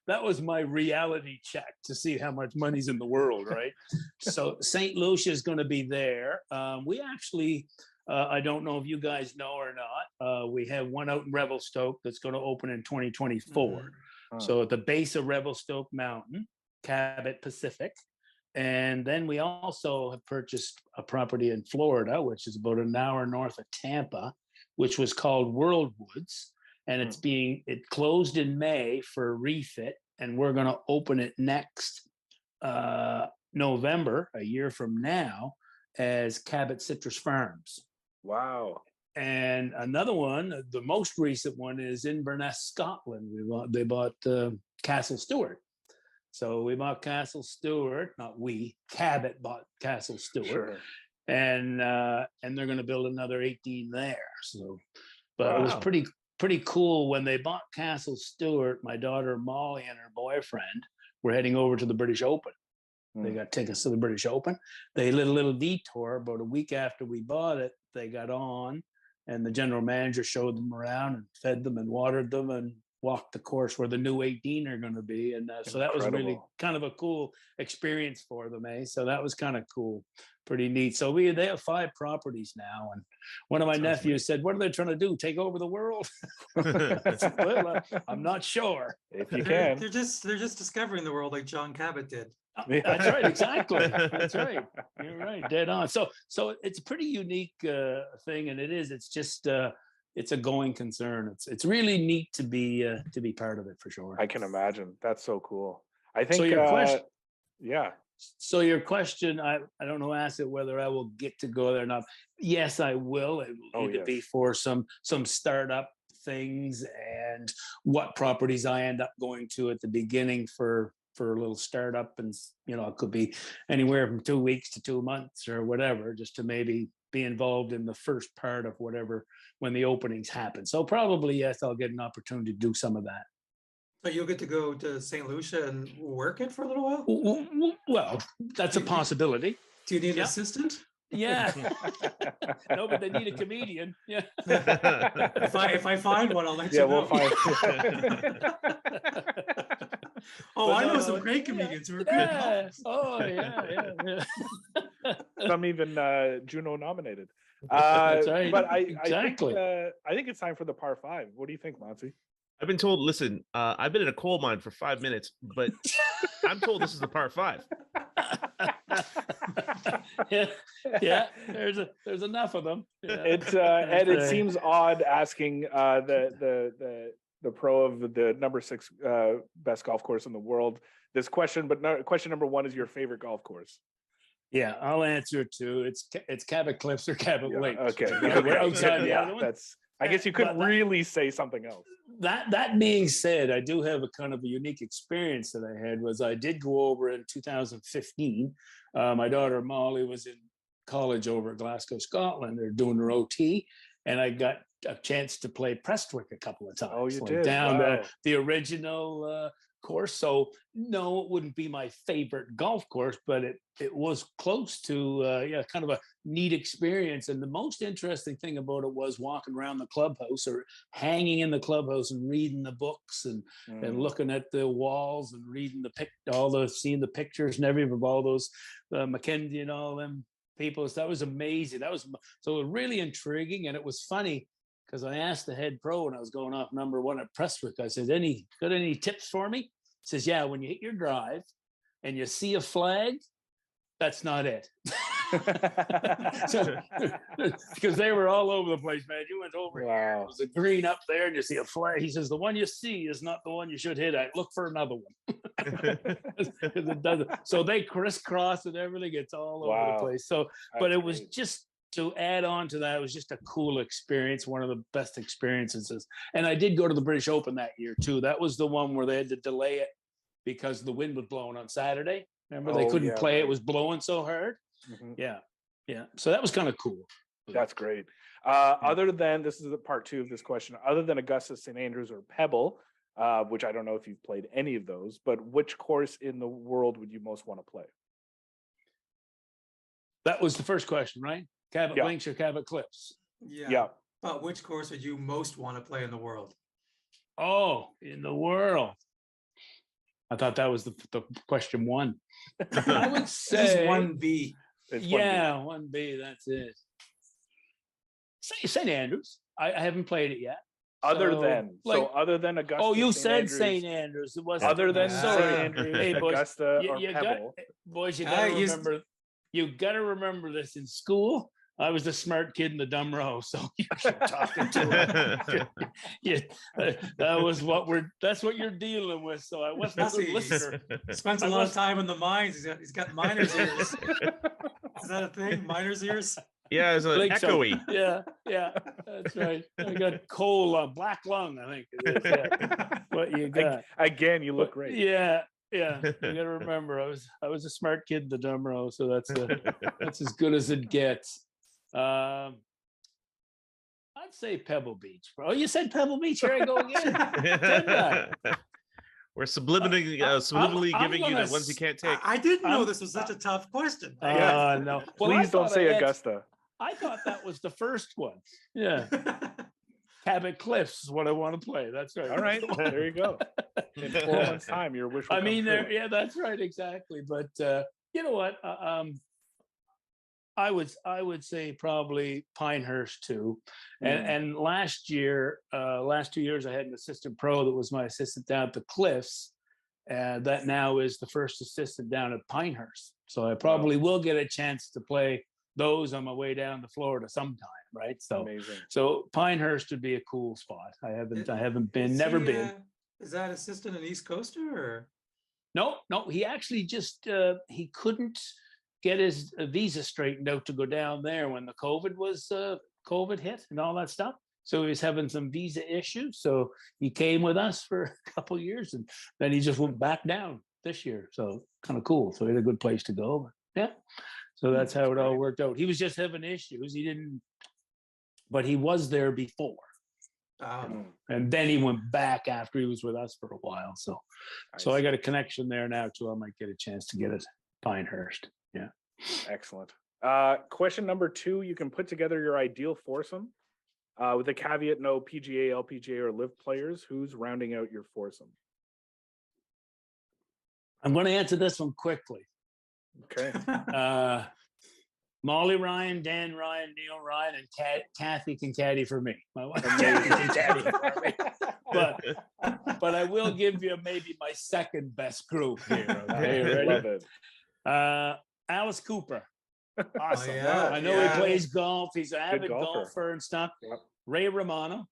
that was my reality check to see how much money's in the world, right? So St. Lucia is going to be there. We actually, I don't know if you guys know or not, we have one out in Revelstoke that's going to open in 2024. So at the base of Revelstoke Mountain, Cabot Pacific. And then we also have purchased a property in Florida, which is about an hour north of Tampa, which was called Worldwoods. And it closed in May for a refit. And we're going to open it next November, a year from now, as Cabot Citrus Farms. Wow. And another one, the most recent one, is Inverness, Scotland. They bought Castle Stewart. So we bought Castle Stewart, not we, Cabot bought Castle Stewart. Sure. And they're going to build another 18 there. So, but it was Wow. pretty cool when they bought Castle Stewart. My daughter Molly and her boyfriend were heading over to the British Open. They got tickets to the British Open. They did a little detour. About a week after we bought it, they got on, and the general manager showed them around and fed them and watered them and walked the course where the new 18 are going to be. And so that was really Incredible. kind of a cool experience for them, eh? So that was kind of cool, pretty neat. So they have 5 properties now. And one of my Sounds nephews said, "What are they trying to do? Take over the world?" I said, "Well, I'm not sure." If you They're can. just discovering the world like John Cabot did. That's right, exactly. That's right. You're right, dead on. So it's a pretty unique thing, and it's just it's a going concern. It's really neat to be part of it for sure. I can imagine. That's so cool. I think. So your question, Yeah. So your question, I don't know, ask it whether I will get to go there or not. Yes, I will. It will Oh, need to yes. be for some startup things, and what properties I end up going to at the beginning for a little startup, and it could be anywhere from 2 weeks to 2 months or whatever, just to maybe be involved in the first part of whatever when the openings happen. So probably yes, I'll get an opportunity to do some of that. So you'll get to go to St. Lucia and work it for a little while? Well, that's a possibility. Do you need an Yeah. assistant? Yeah. No, but they need a comedian. Yeah. If I find one, I'll let Yeah, you we'll know. find. Oh, But I know no, some great yeah, comedians who are good. Yeah. Oh, yeah. Some even Juno nominated. That's right. But Exactly. I think it's time for the par 5. What do you think, Monty? I've been told, listen, I've been in a coal mine for 5 minutes, but I'm told this is the par 5. yeah, yeah. There's enough of them. Yeah. Ed, it seems odd asking the pro of the number 6 best golf course in the world this question, but question number 1 is your favorite golf course. Yeah, I'll answer it too. It's Cabot Cliffs or Cabot Lakes. Okay. We're outside the other one. That's. I guess you could really say something else. That being said, I do have a kind of a unique experience that I had. Was I did go over in 2015. My daughter Molly was in college over at Glasgow, Scotland. They're doing their OT, and I got a chance to play Prestwick a couple of times. Oh, you like did? down Wow. the original course. So no, it wouldn't be my favorite golf course, but it was close to kind of a neat experience. And the most interesting thing about it was walking around the clubhouse or hanging in the clubhouse and reading the books and looking at the walls and reading seeing the pictures and everything of all those Mackenzie and all them people. So that was amazing. So it was really intriguing, and it was funny because I asked the head pro when I was going off number 1 at Prestwick. I said, got any tips for me? He says, yeah, when you hit your drive and you see a flag, that's not it. So, because they were all over the place, man. You went over here, Wow. it was a green up there, and you see a flag. He says, the one you see is not the one you should hit at. Look for another one. 'Cause it doesn't. So they crisscross and everything. It's all over the place. So, but it was just, to add on to that, it was just a cool experience, one of the best experiences. And I did go to the British Open that year too. That was the one where they had to delay it because the wind was blowing on Saturday. Remember, they couldn't play. Right. It was blowing so hard. Mm-hmm. Yeah. So that was kind of cool. That's great. Other than, this is the part 2 of this question, other than Augusta, St. Andrews, or Pebble, which I don't know if you've played any of those, but which course in the world would you most want to play? That was the first question, right? Cabot Links or Cabot Cliffs? Yeah. But which course would you most want to play in the world? Oh, in the world. I thought that was the question 1. I would say 1B. Yeah, 1B. That's it. St. Andrews. I haven't played it yet. Other than Augusta. Oh, you said St. Andrews. It wasn't. Other than St. Andrews, hey, boys, Augusta, or Pebble. Boys, you gotta remember. You gotta remember this. In school, I was the smart kid in the dumb row, so you keep talking to him. That's what you're dealing with. So I wasn't a good listener. Spends a lot of time in the mines. He's got miner's ears. Is that a thing? Miner's ears? Yeah, it's an echoey. So. Yeah, that's right. I got coal, black lung, I think it is. Yeah. What you got? Again, you look great. Yeah. You gotta remember, I was a smart kid in the dumb row, so that's as good as it gets. I'd say Pebble Beach. Oh, you said Pebble Beach. Here I go again. We're subliminally giving you the ones you can't take. I didn't know this was such a tough question. No. Well, please don't say Augusta. I thought that was the first one. Yeah. Cabot Cliffs is what I want to play. That's right. All right. There you go. In 4 months' time, your wish will come true. Yeah, that's right. Exactly. But you know what? I would say probably Pinehurst too. And last 2 years, I had an assistant pro that was my assistant down at the Cliffs. That now is the first assistant down at Pinehurst. So I probably will get a chance to play those on my way down to Florida sometime, right? So, amazing. So Pinehurst would be a cool spot. I haven't been, never been. Is that assistant an East Coaster or? No. He actually just he couldn't get his visa straightened out to go down there when the COVID hit and all that stuff. So he was having some visa issues. So he came with us for a couple of years, and then he just went back down this year. So kind of cool. So he had a good place to go. Yeah. So that's how it all worked out. He was just having issues. But he was there before. And then he went back after he was with us for a while. So I got a connection there now too. I might get a chance to get it Pinehurst. Yeah. Excellent. Question number 2, you can put together your ideal foursome with a caveat, no PGA, LPGA, or LIV players. Who's rounding out your foursome? I'm going to answer this one quickly. Okay. Molly Ryan, Dan Ryan, Neil Ryan, and Kathy can caddy for me. My wife Kathy can caddy for me. But I will give you maybe my second best group here. Okay, you ready? Love it. Alice Cooper. Awesome. yeah, I know yeah. he plays golf. He's an avid golfer. golfer and stuff. Yep. Ray Romano.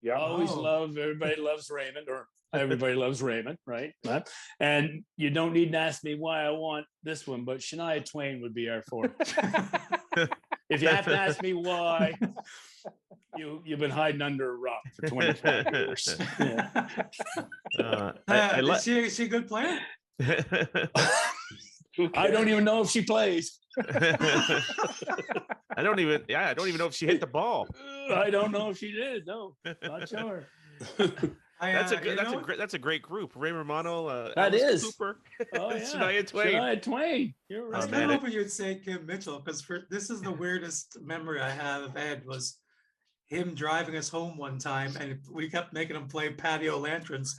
Yeah. Always Oh. love. Everybody loves Raymond, or everybody loves Raymond, right? And you don't need to ask me why I want this one, but Shania Twain would be our fourth. If you have to ask me why, you've been hiding under a rock for 25 years. Yeah. Is she a good player? I don't even know if she plays. I don't even know if she hit the ball. I don't know if she did. No, not sure. That's a great group. Ray Romano, That Alice is. Cooper, Oh yeah, Shania Twain. Shania Twain. You're I was right. kind man, of hoping you'd say Kim Mitchell, because this is the weirdest memory I have of Ed was him driving us home one time, and we kept making him play Patio Lanterns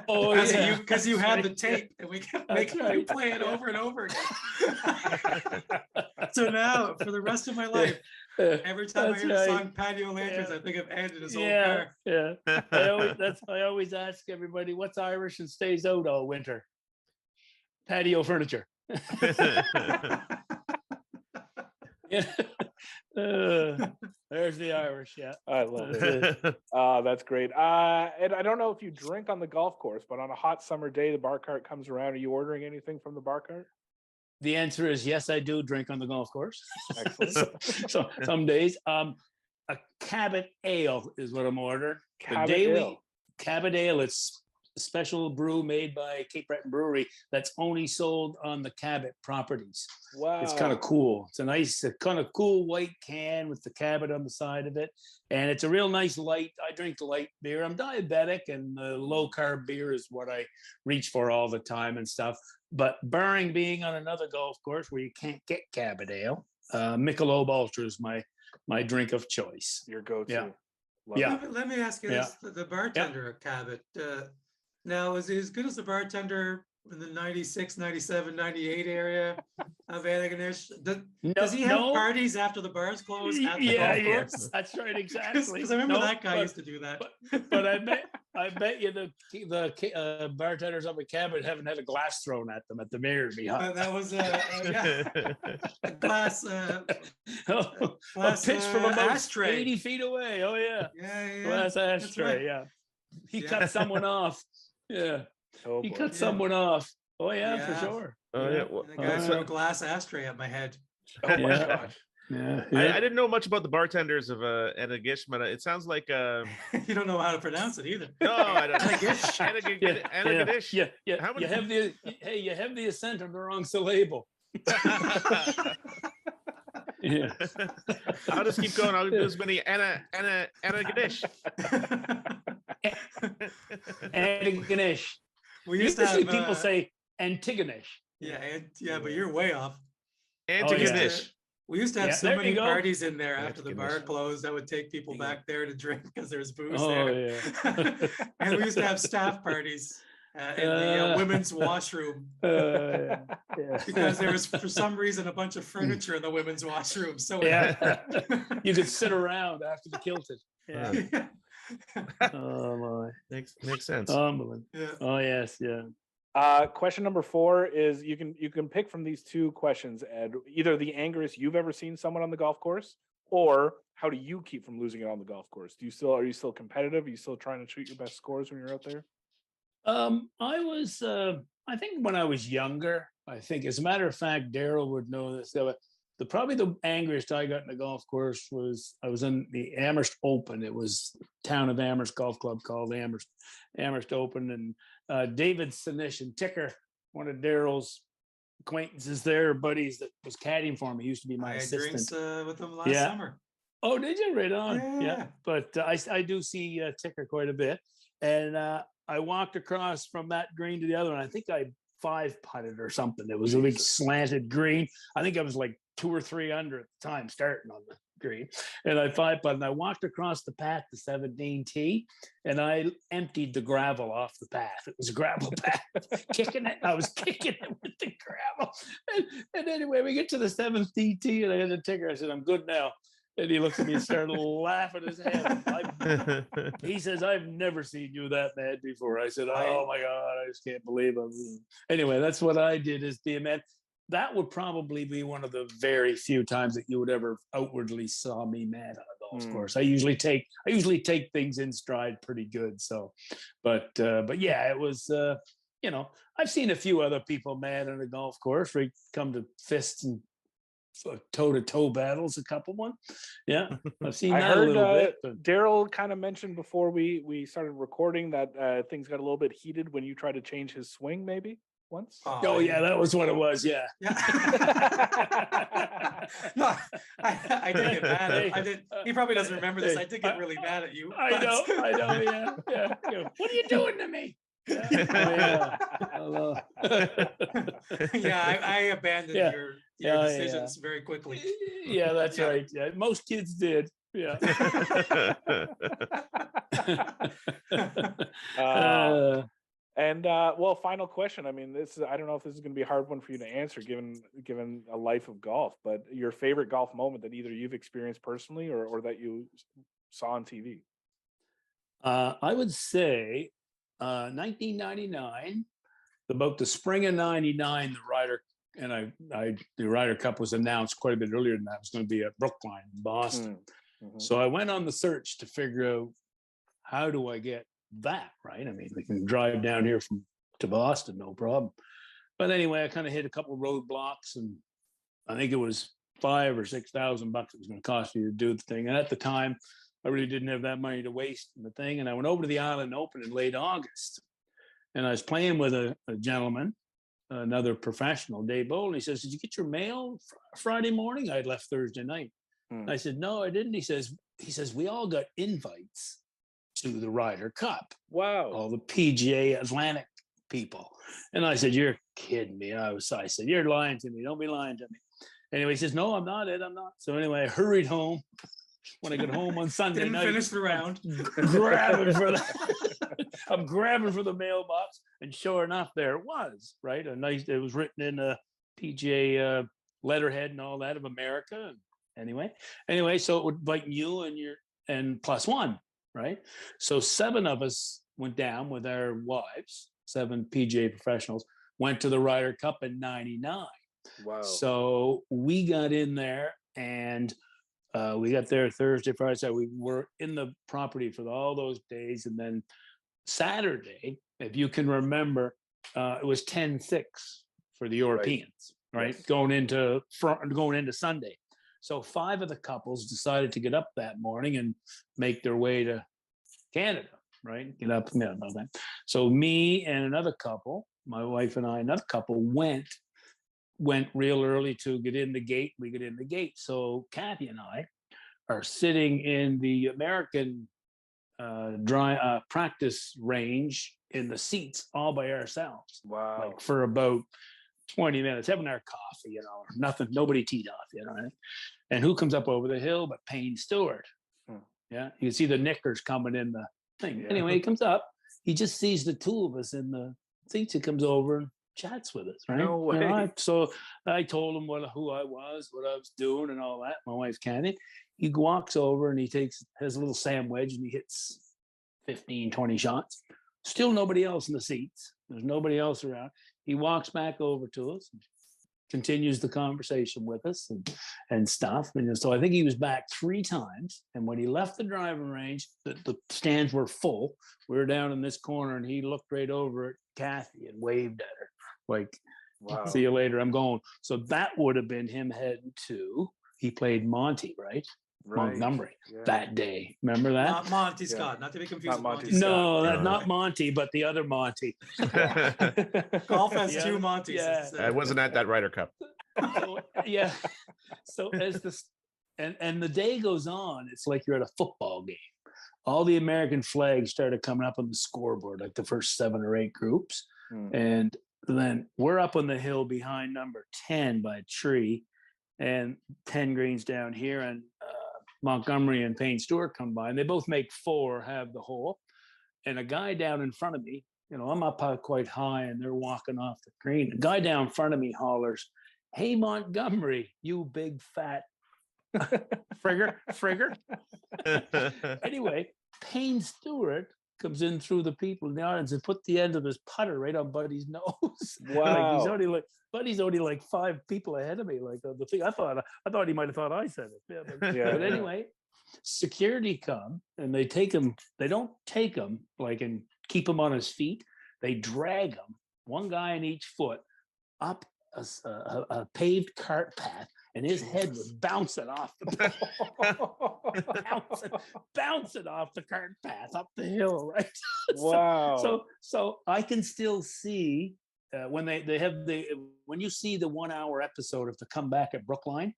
Oh yeah, because you had the tape, and we kept That's making you right. play it over and over again. So now, for the rest of my life, every time I That's hear the right. song Patio Lanterns, Yeah. I think of Ed in his old Yeah, car. yeah. I always ask everybody, what's Irish and stays out all winter? Patio furniture. Yeah. There's the Irish. Yeah. I love That's it. it. That's great. And I don't know if you drink on the golf course, but on a hot summer day, the bar cart comes around. Are you ordering anything from the bar cart? The answer is yes, I do drink on the golf course. Excellent. so some days. A Cabot Ale is what I'm ordering. Cabot the daily Ale. Cabot Ale, it's a special brew made by Cape Breton Brewery that's only sold on the Cabot properties. Wow. It's kind of cool. It's a nice, kind of cool white can with the Cabot on the side of it. And it's a real nice light. I drink light beer. I'm diabetic, and low carb beer is what I reach for all the time and stuff. But barring being on another golf course where you can't get Cabot Ale, Michelob Ultra is my drink of choice. Your go-to. Yeah. Love Yeah. it. Let me ask you this: the bartender at Cabot, now is he as good as the bartender in the 96, 97, 98 area of Antigonish? Does he have parties after the bars close at the golf course? Yes, that's right, exactly. Because I remember No, that guy but- used to do that. But I bet you the bartenders up at Cabot haven't had a glass thrown at them at the mirror behind. That was yeah, a glass, a glass pitch from about ashtray. 80 feet away. Oh yeah, Yeah, glass ashtray. right. Yeah, he Yeah. cut someone off. Yeah, Oh, he boy. cut Yeah. someone off. Oh yeah, Yeah. for sure. Oh yeah. And the guy Uh, threw a glass ashtray at my head. Oh my Yeah. gosh. Yeah, I didn't know much about the bartenders of Anagish, but it sounds like You don't know how to pronounce it either. no, I don't. Anagish. Antigonish. Yeah. How You many- have the accent on the wrong syllable. Yeah. I'll just keep going. I'll do as many Antigonish. Antigonish. We used to Usually have people say Antigonish. yeah, but you're way off. Antigonish. We used to have Yeah, so there many you go. parties in there after the bar Antigonish. closed. I would take people back there to drink because there's booze Oh there. yeah. And we used to have staff parties in the Uh. women's washroom Yeah. because there was for some reason a bunch of furniture in the women's washroom. So Yeah. You could sit around after the kilted. Yeah. yeah. Oh my. Makes sense. Unbelievable. Yeah. Oh yes, yeah. Question number 4 is you can pick from these two questions, Ed. Either the angriest you've ever seen someone on the golf course, or how do you keep from losing it on the golf course? Are you still competitive? Are you still trying to shoot your best scores when you're out there? I was I think when I was younger, I think as a matter of fact, Daryl would know this. Probably the angriest I got in the golf course was I was in the Amherst Open. It was town of Amherst Golf Club called Amherst Open, and David Sinish and Ticker, one of Daryl's acquaintances there, buddies that was caddying for me, used to be I my had assistant. drinks with them last Yeah. summer. Oh, did you? Right on. Yeah. Yeah. But I do see Ticker quite a bit. And I walked across from that green to the other, and I think I 5-putted or something. It was a big slanted green. I think I was like 2 or 3 under at the time starting on the green. And I walked across the path to 17T and I emptied the gravel off the path. It was a gravel path, kicking it. I was kicking it with the gravel. And anyway, we get to the 17T and I hit the ticker. I said, I'm good now. And he looks at me and started laughing his head. He says, I've never seen you that mad before. I said, oh my God, I just can't believe it. Anyway, that's what I did as being mad. That would probably be one of the very few times that you would ever outwardly saw me mad on a golf course. I usually take things in stride pretty good. So, but yeah, it was, you know, I've seen a few other people mad on a golf course. We come to fists and toe-to-toe battles, a couple one. Yeah, I've seen that a little bit. But Daryl kind of mentioned before we started recording that things got a little bit heated when you tried to change his swing, maybe once. Oh yeah, that was what it was. Yeah. No, I did get mad at him. I did. He probably doesn't remember this. I did get really mad at you. I know. Yeah. What are you doing to me? Yeah. Yeah, I abandoned your decisions very quickly. Yeah, that's right. Yeah, most kids did. Yeah. Well, final question. I mean, I don't know if this is going to be a hard one for you to answer, given a life of golf. But your favorite golf moment that either you've experienced personally or that you saw on TV. I would say 1999, about the spring of '99, the Ryder Cup was announced quite a bit earlier than that. It was going to be at Brookline in Boston. Mm-hmm. So I went on the search to figure out how do I get that right. I mean, we can drive down here to Boston, no problem. But anyway, I kind of hit a couple of roadblocks, and I think it was $5,000 or $6,000 it was going to cost me to do the thing. And at the time, I really didn't have that money to waste in the thing. And I went over to the Island Open in late August, and I was playing with a gentleman, another professional, Dave Bowl. And he says, "Did you get your mail Friday morning?" I had left Thursday night. I said, "No, I didn't." He says, "We all got invites to the Ryder Cup." Wow. All the PGA Atlantic people. And I said, "You're kidding me." I said, "You're lying to me. Don't be lying to me." Anyway, he says, "No, I'm not, Ed. I'm not." So anyway, I hurried home. When I got home on Sunday night, finish the round. I'm grabbing for the mailbox, and sure enough, there it was. Right, it was written in a PGA letterhead and all that of America. Anyway, so it would invite you and plus one, right? So 7 of us went down with our wives. 7 PGA professionals went to the Ryder Cup in '99. Wow! So we got in there and. We got there Thursday, Friday, Saturday. We were in the property for all those days. And then Saturday, if you can remember, it was 10-6 for the Europeans, right? Yes. Going into Sunday. So 5 of the couples decided to get up that morning and make their way to Canada, right? Get up. So me and another couple, my wife and I, another couple went real early to get in the gate. We get in the gate. So Kathy and I are sitting in the American practice range in the seats all by ourselves. Wow. Like for about 20 minutes, having our coffee, nothing, nobody teed off, right? And who comes up over the hill but Payne Stewart? Yeah. You can see the knickers coming in the thing. Yeah. Anyway, he comes up, he just sees the 2 of us in the seats. He comes over and chats with us, right? No way. So I told him who I was, what I was doing, and all that. My wife Candy. He walks over and has a little sand wedge and he hits 15, 20 shots. Still nobody else in the seats. There's nobody else around. He walks back over to us, and continues the conversation with us and stuff. And so I think he was back 3 times. And when he left the driving range, the stands were full. We were down in this corner, and he looked right over at Kathy and waved at her. Like, wow. See you later, I'm going. So that would have been him heading to, he played Monty, right? Montgomery that day. Remember that? Not Monty Scott, not to be confused with Monty Scott. No, not Monty, but the other Monty. Golf has 2 Montys. Yeah. I wasn't at that Ryder Cup. So, yeah. So as and the day goes on, it's like you're at a football game. All the American flags started coming up on the scoreboard, like the first 7 or 8 groups. And then we're up on the hill behind number 10 by a tree. and 10 greens down here, and Montgomery and Payne Stewart come by, and they both make 4, have the hole, and a guy down in front of me, I'm up quite high, and they're walking off the green. The guy down in front of me hollers, "Hey, Montgomery, you big fat frigger." Anyway, Payne Stewart comes in through the people in the audience and put the end of his putter right on Buddy's nose. Wow. Buddy's only like 5 people ahead of me. Like the thing, I thought he might have thought I said it. But anyway, security come and they take him. They don't take him and keep him on his feet. They drag him, one guy in each foot, up a paved cart path, and his head was bouncing off the bouncing off the cart path up the hill, right? Wow. So I can still see when they have when you see the 1 hour episode of The Comeback at Brookline,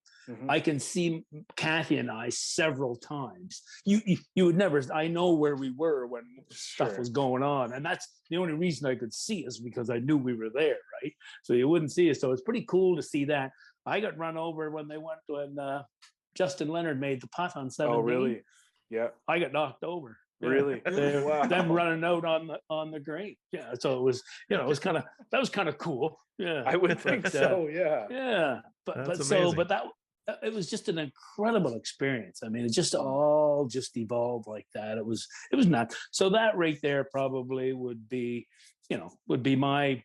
I can see Kathy and I several times. You would never. I know where we were when stuff was going on, and that's the only reason I could see us, because I knew we were there, right? So you wouldn't see us. So it's pretty cool to see that. I got run over when Justin Leonard made the putt on 17. Oh, really? Yeah. I got knocked over. Yeah. Really? Wow. Them running out on the green. Yeah. So it was, that was kind of cool. Yeah. I would think so. Yeah. Yeah. That's But amazing. that it was just an incredible experience. I mean, it just all just evolved like that. It was nuts. So that right there probably would be my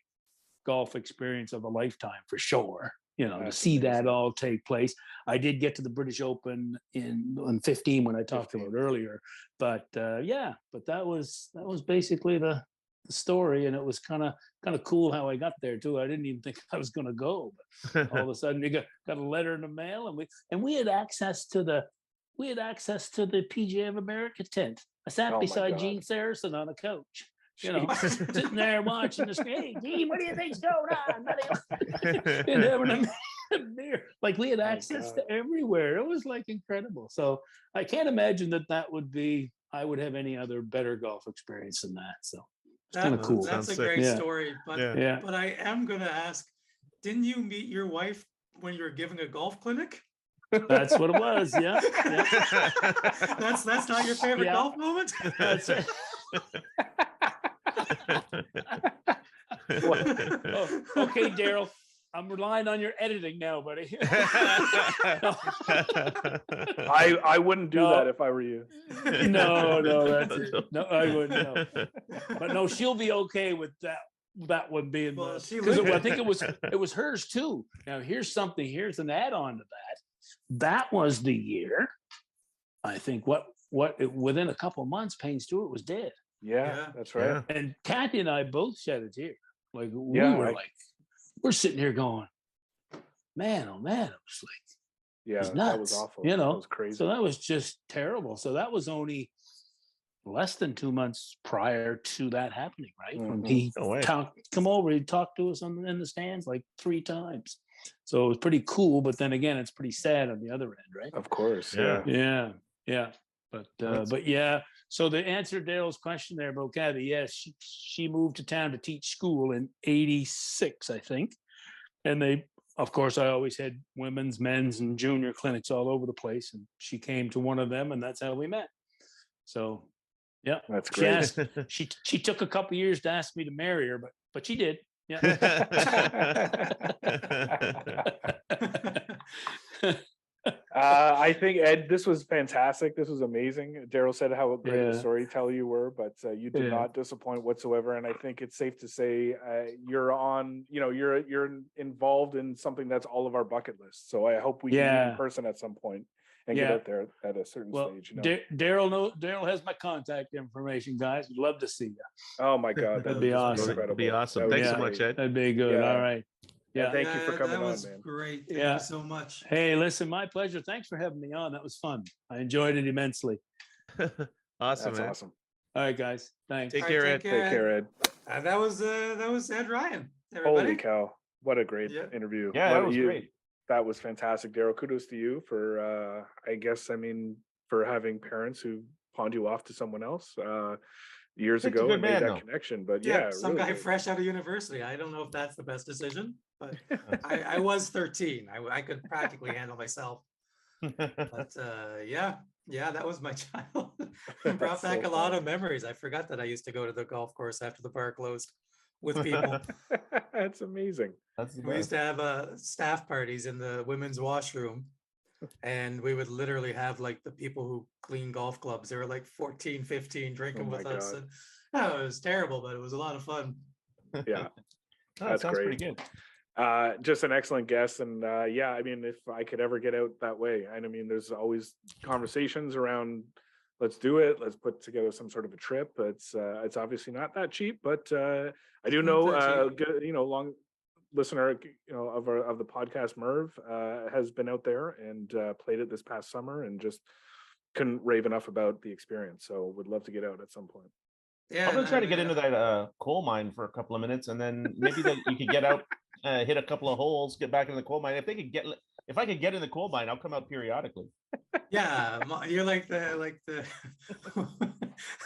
golf experience of a lifetime for sure. To see that all take place. I did get to the British Open in 15 when I talked about earlier, but that was basically the story, and it was kind of cool how I got there too. I didn't even think I was going to go, but all of a sudden you got a letter in the mail, and we had access to the PGA of America tent. I sat beside Gene Saracen on a couch. Sitting there watching the screen. Gee, what do you think's going on, buddy? And having a beer. Like we had access to everywhere. It was like incredible. So I can't imagine that would be. I would have any other better golf experience than that. So it's kind of cool. That's a great story. But but I am going to ask: didn't you meet your wife when you were giving a golf clinic? That's what it was. Yeah. That's not your favorite golf moment. That's it. Okay, Daryl, I'm relying on your editing now, buddy. I wouldn't do that if I were you. No, that's it. No, I wouldn't. No. But no, she'll be okay with that one being because I think it was hers too. Now here's an add-on to that. That was the year, I think. Within a couple of months, Payne Stewart was dead. Yeah, that's right. Yeah. And Kathy and I both shed a tear. Like we're sitting here going, man, oh man, it was like, it was nuts. That was awful. That was crazy. So that was just terrible. So that was only less than 2 months prior to that happening, right? When he come over, he talked to us in the stands like 3 times. So it was pretty cool, but then again, it's pretty sad on the other end, right? Of course. Yeah. But yeah. So the answer to Daryl's question there about Kathy, yes, she moved to town to teach school in '86, I think. And they, of course, I always had women's, men's, and junior clinics all over the place. And she came to one of them, and that's how we met. So, yeah, that's great. She took a couple of years to ask me to marry her, but she did. Yeah. I think, Ed, this was fantastic. This was amazing. Daryl said how great a storyteller you were, but you did not disappoint whatsoever. And I think it's safe to say you're involved in something that's all of our bucket lists. So I hope we can meet in person at some point and get out there at a certain stage. Daryl has my contact information, guys. We'd love to see you. Oh my God, that'd be awesome. That'd be awesome. Thanks so much, Ed. That'd be good. All right. Yeah, thank you for coming on, man. That was great. Thank you so much. Hey, listen, my pleasure. Thanks for having me on. That was fun. I enjoyed it immensely. Awesome. That's awesome. All right, guys. Thanks. Take care, Ed. Take care, Ed. That was Ed Ryan. Everybody. Holy cow! What a great interview. Yeah, that was great. That was fantastic, Daryl. Kudos to you for, for having parents who pawned you off to someone else years ago and made that connection. But some guy fresh out of university. I don't know if that's the best decision. but I was 13. I could practically handle myself. But yeah, that was my childhood. It brought That's back so a lot fun. of memories. I forgot that I used to go to the golf course after the bar closed with people. That's amazing. That's the We used best. to have staff parties in the women's washroom, and we would literally have like the people who clean golf clubs. They were like 14, 15 drinking Oh my with us. God. And oh, it was terrible, but it was a lot of fun. Yeah. Oh, That's sounds great. pretty good. Just an excellent guest, and yeah, I mean, if I could ever get out that way, and I mean, there's always conversations around, let's do it, let's put together some sort of a trip. It's obviously not that cheap, but I do know, Not that cheap. good, long listener, of the podcast, Merv, has been out there and played it this past summer, and just couldn't rave enough about the experience. So would love to get out at some point. Yeah, I'm gonna try to and, get into that coal mine for a couple of minutes, and then maybe that you could get out, hit a couple of holes, get back in the coal mine. If I could get in the coal mine, I'll come out periodically. yeah, you're like the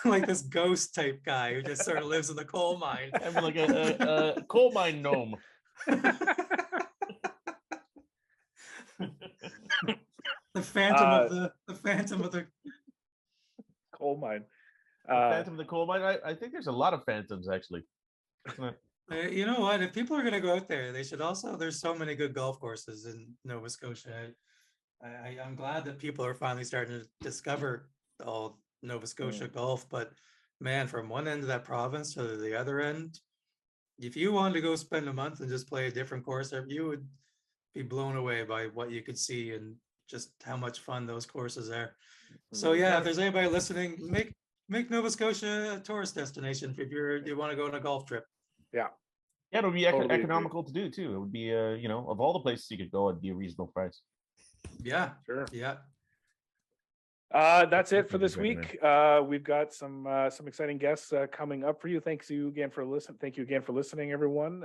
like this ghost type guy who just sort of lives in the coal mine. I'm like a coal mine gnome. The phantom of the Coal mine. Phantom of the coal mine. I think there's a lot of phantoms actually. Isn't it? You know what? If people are going to go out there, they should also. There's so many good golf courses in Nova Scotia. I'm glad that people are finally starting to discover all Nova Scotia golf. But man, from one end of that province to the other end, if you wanted to go spend a month and just play a different course, you would be blown away by what you could see and just how much fun those courses are. So yeah, if there's anybody listening, make Nova Scotia a tourist destination if you want to go on a golf trip. Yeah. Yeah, it would be Totally agree. economical to do too. It would be, of all the places you could go, it'd be a reasonable price. Yeah, Sure. yeah. That's it for this Definitely week. We've got some exciting guests coming up for you. Thank you again for listening, everyone.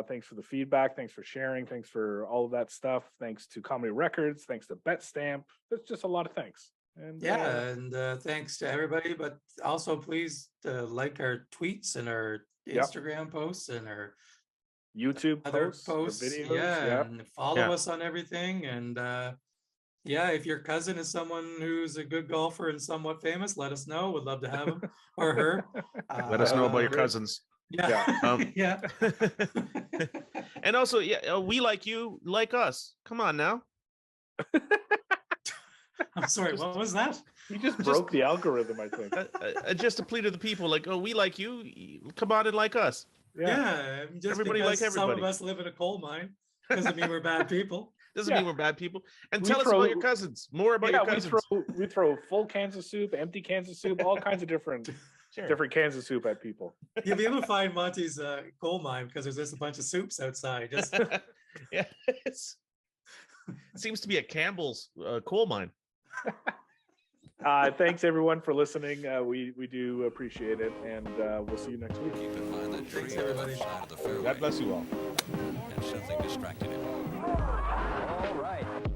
Thanks for the feedback. Thanks for sharing. Thanks for all of that stuff. Thanks to Comedy Records. Thanks to Bet Stamp. There's just a lot of thanks. And Yeah, and thanks to everybody, but also please like our tweets and our Yep. Instagram posts and our YouTube other posts, posts. videos. Yeah, and follow Yeah. us on everything. And yeah, if your cousin is someone who's a good golfer and somewhat famous, let us know. Would love to have him or her. Let us know about your great. cousins. Yeah, Um, yeah. And also, yeah, we like you, like us. Come on now. I'm sorry. What was that? You just broke the algorithm, I think. Just a plea to the people, like, oh, we like you. Come on and like us. Yeah, just Everybody because like some of everybody. us live in a coal mine doesn't mean we're bad people. Doesn't Yeah. mean we're bad people. And We tell us throw- about your cousins. More about your cousins. we throw full cans of soup, empty cans of soup, all kinds of different Sure. cans of soup at people. You'll be able to find Monty's coal mine because there's just a bunch of soups outside. Just Yeah, it seems to be a Campbell's coal mine. Thanks everyone for listening. We do appreciate it, and we'll see you next week. Keep in mind that Thanks, tree on the everybody. left side of the fairway God bless you all. and something distracted him. All right.